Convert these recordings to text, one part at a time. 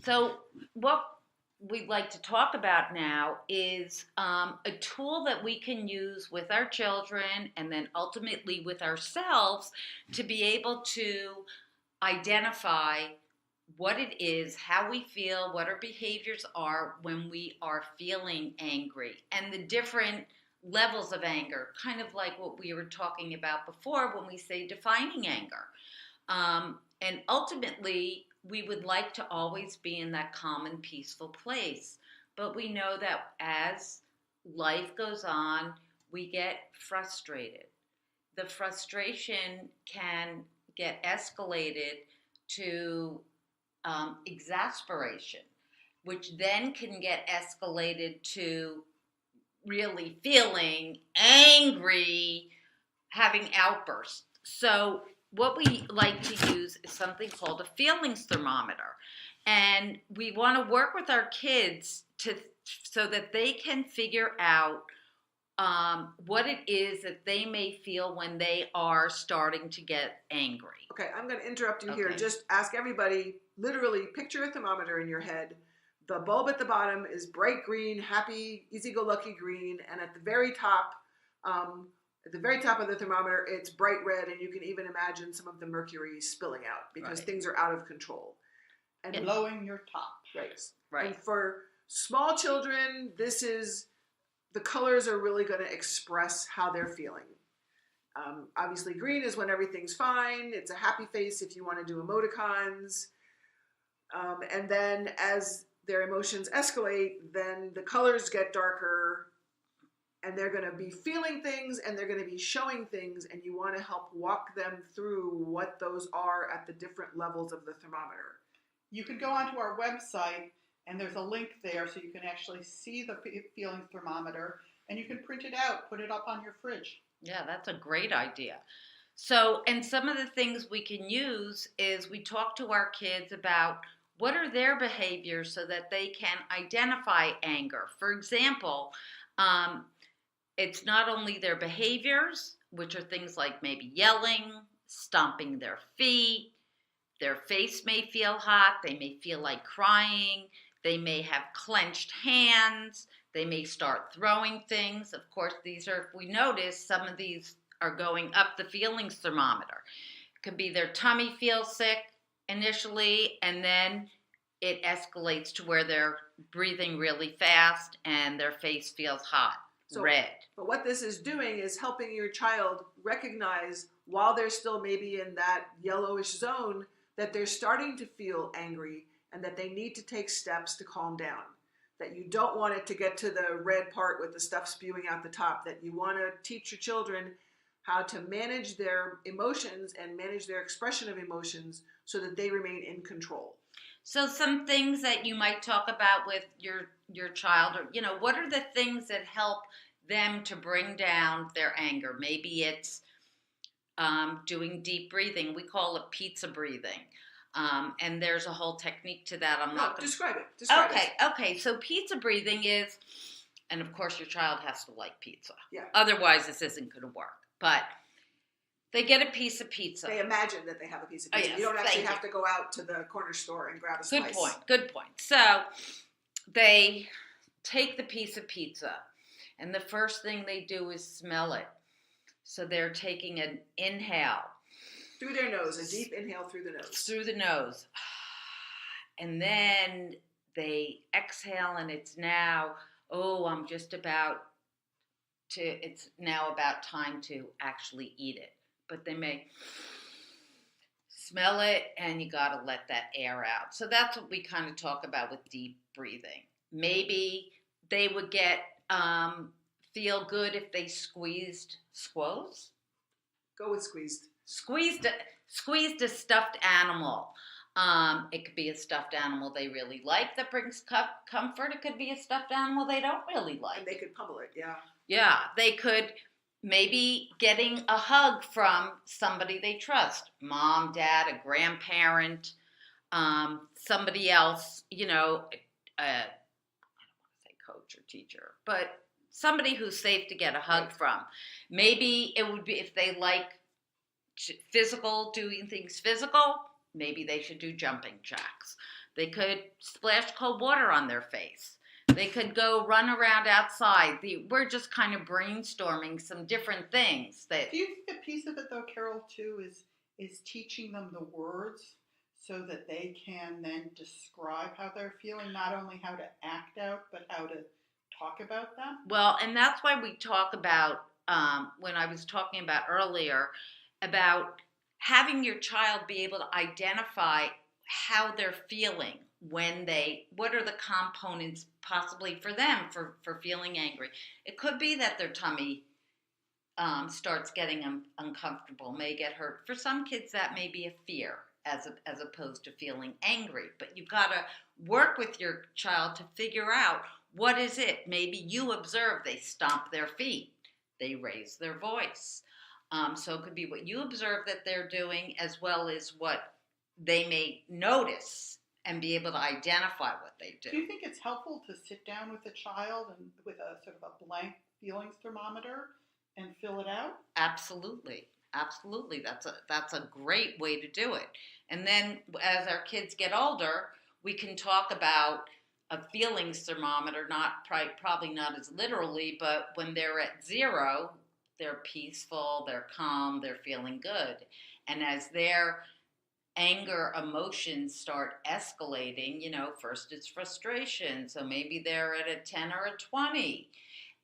So, what we'd like to talk about now is a tool that we can use with our children and then ultimately with ourselves to be able to identify what it is, how we feel, what our behaviors are when we are feeling angry, and the different levels of anger, kind of like what we were talking about before when we say defining anger. And ultimately, we would like to always be in that calm and peaceful place. But we know that as life goes on, we get frustrated. The frustration can get escalated to exasperation, which then can get escalated to really feeling angry, having outbursts. So, what we like to use is something called a feelings thermometer. And we want to work with our kids so that they can figure out what it is that they may feel when they are starting to get angry. Okay, I'm going to interrupt you here. Okay. Just ask everybody, literally picture a thermometer in your head. The bulb at the bottom is bright green, happy, easy-go-lucky green, and at the very top of the thermometer, it's bright red, and you can even imagine some of the mercury spilling out because Right. things are out of control. And blowing your top. Right. And for small children, the colors are really going to express how they're feeling. Obviously, green is when everything's fine. It's a happy face if you want to do emoticons. And then as their emotions escalate, then the colors get darker, and they're going to be feeling things and they're going to be showing things, and you want to help walk them through what those are at the different levels of the thermometer. You can go onto our website, and there's a link there so you can actually see the feelings thermometer, and you can print it out, put it up on your fridge. Yeah, that's a great idea. So, and some of the things we can use is we talk to our kids about what are their behaviors so that they can identify anger. For example, it's not only their behaviors, which are things like maybe yelling, stomping their feet, their face may feel hot, they may feel like crying, they may have clenched hands, they may start throwing things. Of course, these are, if we notice, some of these are going up the feelings thermometer. It could be their tummy feels sick initially, and then it escalates to where they're breathing really fast and their face feels hot, red. But what this is doing is helping your child recognize, while they're still maybe in that yellowish zone, that they're starting to feel angry and that they need to take steps to calm down. That you don't want it to get to the red part with the stuff spewing out the top, that you want to teach your children how to manage their emotions and manage their expression of emotions so that they remain in control. So some things that you might talk about with your child, or what are the things that help them to bring down their anger? Maybe it's doing deep breathing. We call it pizza breathing. And there's a whole technique to that. Describe it. Okay. So pizza breathing is, and of course your child has to like pizza. Yeah. Otherwise this isn't going to work. But they get a piece of pizza. They imagine that they have a piece of pizza. Oh, yes. You don't actually have to go out to the corner store and grab a slice. Good point. So they take the piece of pizza, and the first thing they do is smell it. So they're taking an inhale. Through their nose, a deep inhale through the nose. Through the nose. And then they exhale, and it's now, it's now about time to actually eat it. But they may smell it, and you got to let that air out. So that's what we kind of talk about with deep breathing. Maybe they would feel good if they squeezed. Go with squeezed. Squeezed a stuffed animal. It could be a stuffed animal they really like that brings comfort. It could be a stuffed animal they don't really like. And they could pummel it, yeah. Yeah, they could. Maybe getting a hug from somebody they trust. Mom, dad, a grandparent, somebody else, I don't want to say coach or teacher, but somebody who's safe to get a hug from. Maybe it would be, if they like doing things physical, maybe they should do jumping jacks. They could splash cold water on their face. They could go run around outside. We're just kind of brainstorming some different things that. Do you think a piece of it though, Carol, too, is teaching them the words so that they can then describe how they're feeling, not only how to act out, but how to talk about them? Well, and that's why we talk about, when I was talking about earlier, about having your child be able to identify how they're feeling what are the components possibly for them for feeling angry. It could be that their tummy starts getting uncomfortable, may get hurt. For some kids, that may be a fear as opposed to feeling angry. But you've got to work with your child to figure out what is it. Maybe you observe they stomp their feet, they raise their voice. So it could be what you observe that they're doing, as well as what they may notice and be able to identify what they do. Do you think it's helpful to sit down with a child and with a sort of a blank feelings thermometer and fill it out? Absolutely. That's a great way to do it. And then as our kids get older, we can talk about a feelings thermometer, probably not as literally, but when they're at 0, they're peaceful, they're calm, they're feeling good. And as their anger emotions start escalating, first it's frustration, so maybe they're at a 10 or a 20.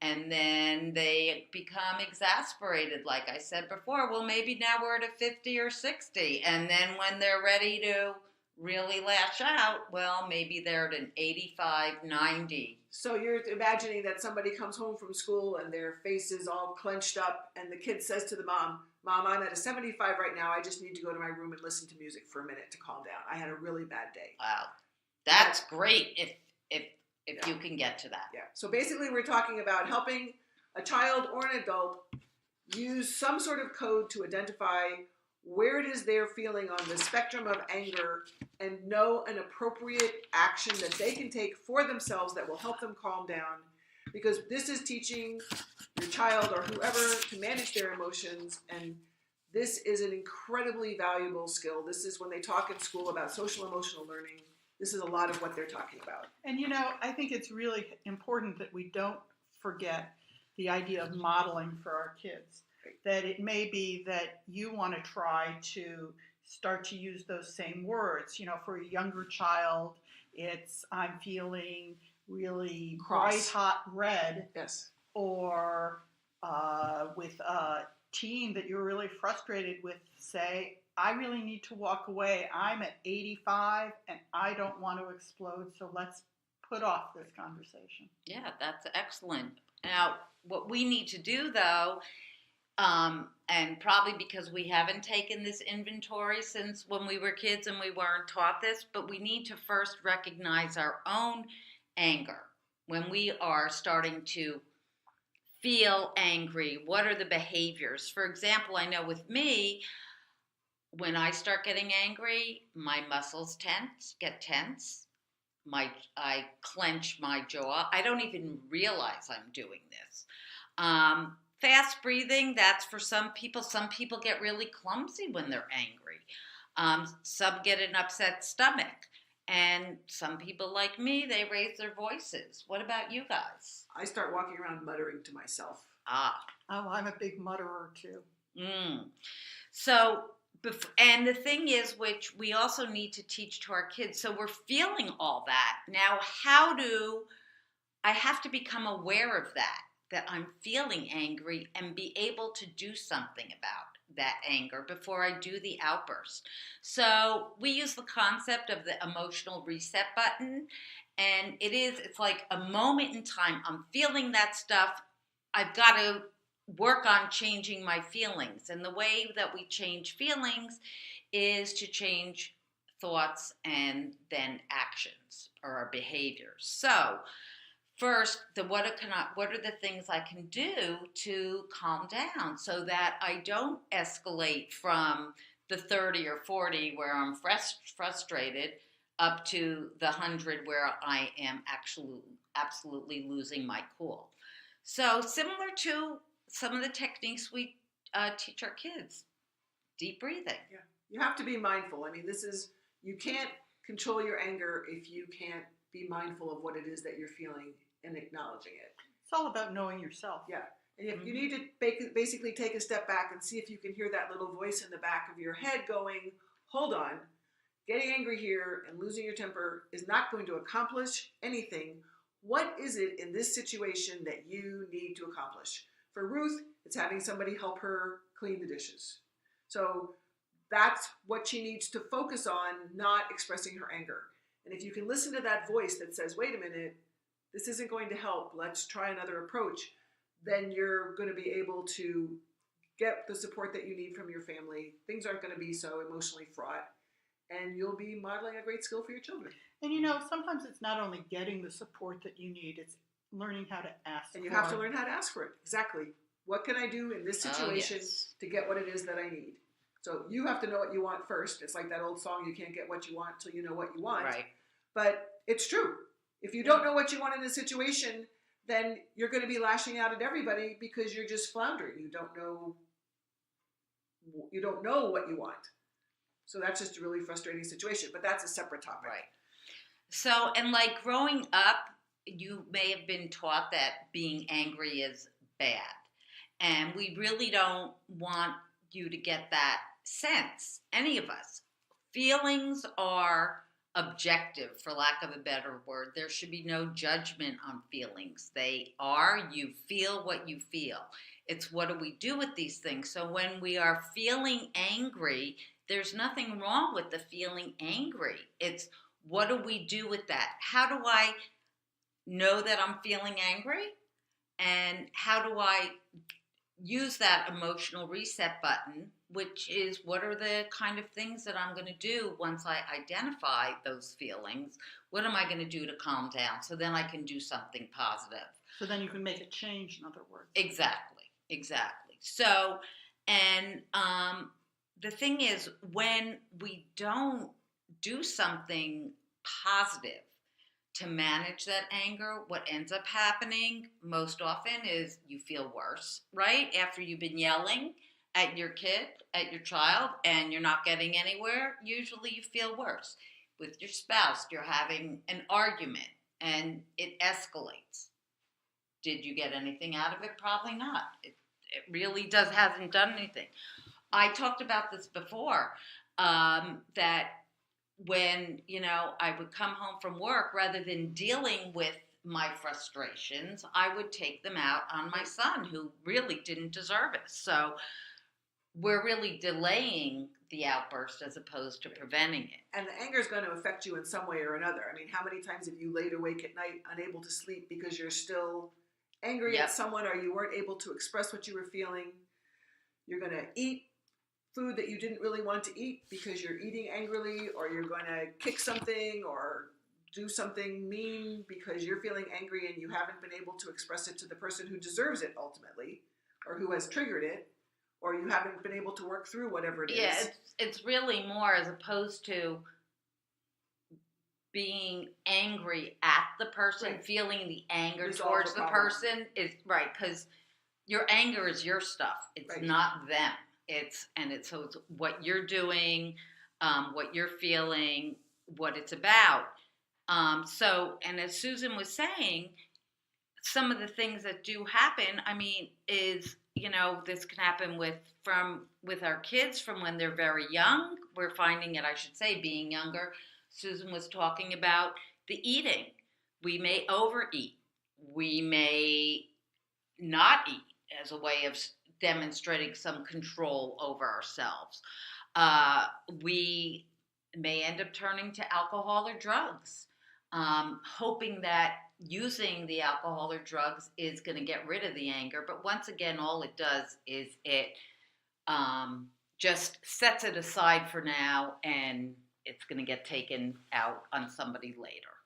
And then they become exasperated, like I said before. Well, maybe now we're at a 50 or 60. And then when they're ready to really lash out, well, maybe they're at an 85, 90. So you're imagining that somebody comes home from school and their face is all clenched up, and the kid says to the mom, I'm at a 75 right now. I just need to go to my room and listen to music for a minute to calm down. I had a really bad day. Wow. That's great if you can get to that. Yeah. So basically we're talking about helping a child or an adult use some sort of code to identify where it is they're feeling on the spectrum of anger and know an appropriate action that they can take for themselves that will help them calm down. Because this is teaching your child or whoever to manage their emotions, and this is an incredibly valuable skill. This is when they talk in school about social emotional learning. This is a lot of what they're talking about. And I think it's really important that we don't forget the idea of modeling for our kids. That it may be that you want to try to start to use those same words. For a younger child, it's I'm feeling really bright, hot red. Yes. Or with a teen that you're really frustrated with, say, I really need to walk away. I'm at 85 and I don't want to explode, so let's put off this conversation. Yeah, that's excellent. Now, what we need to do, though, and probably because we haven't taken this inventory since when we were kids and we weren't taught this, but we need to first recognize our own anger. When we are starting to feel angry, what are the behaviors? For example, I know with me, when I start getting angry, my muscles get tense. I clench my jaw. I don't even realize I'm doing this. Fast breathing, that's for some people. Some people get really clumsy when they're angry. Some get an upset stomach. And some people like me, they raise their voices. What about you guys? I start walking around muttering to myself. Oh, I'm a big mutterer too. So, and the thing is, which we also need to teach to our kids, so we're feeling all that. Now, I have to become aware of that I'm feeling angry and be able to do something about that anger before I do the outburst. So we use the concept of the emotional reset button, and it's like a moment in time. I'm feeling that stuff. I've got to work on changing my feelings. And the way that we change feelings is to change thoughts and then actions or our behaviors. So first, what are the things I can do to calm down so that I don't escalate from the 30 or 40 where I'm frustrated up to the 100 where I am absolutely losing my cool. So similar to some of the techniques we teach our kids, deep breathing. Yeah, you have to be mindful. I mean, you can't control your anger if you can't be mindful of what it is that you're feeling and acknowledging it. It's all about knowing yourself. Yeah. And if you need to basically take a step back and see if you can hear that little voice in the back of your head going, hold on, getting angry here and losing your temper is not going to accomplish anything. What is it in this situation that you need to accomplish? For Ruth, it's having somebody help her clean the dishes. So that's what she needs to focus on, not expressing her anger. And if you can listen to that voice that says, wait a minute, this isn't going to help, let's try another approach, then you're going to be able to get the support that you need from your family. Things aren't going to be so emotionally fraught, and you'll be modeling a great skill for your children. And sometimes it's not only getting the support that you need, it's learning how to ask And you for have to it. learn how to ask for it. Exactly. What can I do in this situation to get what it is that I need? So you have to know what you want first. It's like that old song, you can't get what you want till you know what you want. Right. But it's true. If you don't know what you want in a situation, then you're going to be lashing out at everybody because you're just floundering. You don't know what you want. So that's just a really frustrating situation. But that's a separate topic. Right. So, and like growing up, you may have been taught that being angry is bad. And we really don't want you to get that sense, any of us. Feelings are objective, for lack of a better word. There should be no judgment on feelings. They are, you feel what you feel. It's what do we do with these things? So when we are feeling angry, there's nothing wrong with the feeling angry. It's what do we do with that? How do I know that I'm feeling angry? And how do I use that emotional reset button, which is what are the kind of things that I'm going to do once I identify those feelings? What am I going to do to calm down so then I can do something positive? So then you can make a change, in other words. Exactly. So, and the thing is, when we don't do something positive to manage that anger, what ends up happening most often is you feel worse, right? After you've been yelling at your kid, at your child, and you're not getting anywhere, usually you feel worse. With your spouse, you're having an argument and it escalates. Did you get anything out of it? Probably not. It really hasn't done anything. I talked about this before, that when, I would come home from work, rather than dealing with my frustrations, I would take them out on my son, who really didn't deserve it. So we're really delaying the outburst as opposed to preventing it. And the anger is going to affect you in some way or another. I mean, how many times have you laid awake at night unable to sleep because you're still angry at someone, or you weren't able to express what you were feeling? You're going to eat food that you didn't really want to eat because you're eating angrily, or you're going to kick something or do something mean because you're feeling angry and you haven't been able to express it to the person who deserves it ultimately, or who has triggered it, or you haven't been able to work through whatever it is. Yeah, it's really more as opposed to being angry at the person, Right. feeling the anger Resolve towards the the problem. person is right, because your anger is your stuff. It's Right. not them. It's what you're doing, what you're feeling, what it's about. So, and as Susan was saying, some of the things that do happen, is, this can happen with our kids from when they're very young. We're finding it, I should say, being younger. Susan was talking about the eating. We may overeat. We may not eat as a way of demonstrating some control over ourselves. We may end up turning to alcohol or drugs, hoping that using the alcohol or drugs is going to get rid of the anger. But once again, all it does is it just sets it aside for now, and it's going to get taken out on somebody later.